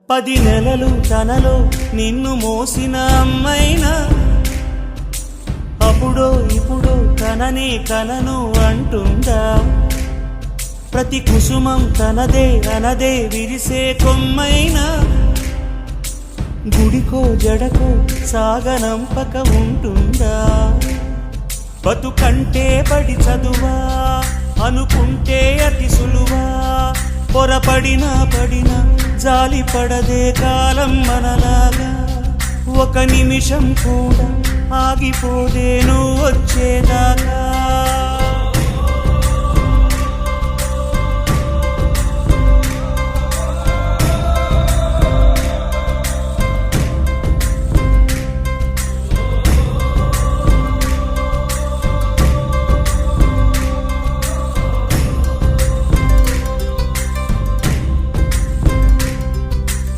10 నెలలు తనలో నిన్ను మోసిన అమ్మైనా అప్పుడో ఇప్పుడో తననే కలను అంటుందా? ప్రతి కుసుమం తనదే అనదే విరిసే కొమ్మైనా గుడికో జడకో సాగనంపక ఉంటుందా? బతుకంటే పడి చదువా అనుకుంటే అతి సులువా? పొరపడినా పడినా జాలి పడదే కాలం మనలాగా. ఒక నిమిషం కూడా ఆగిపోదే నువ్వు వచ్చేదాకా.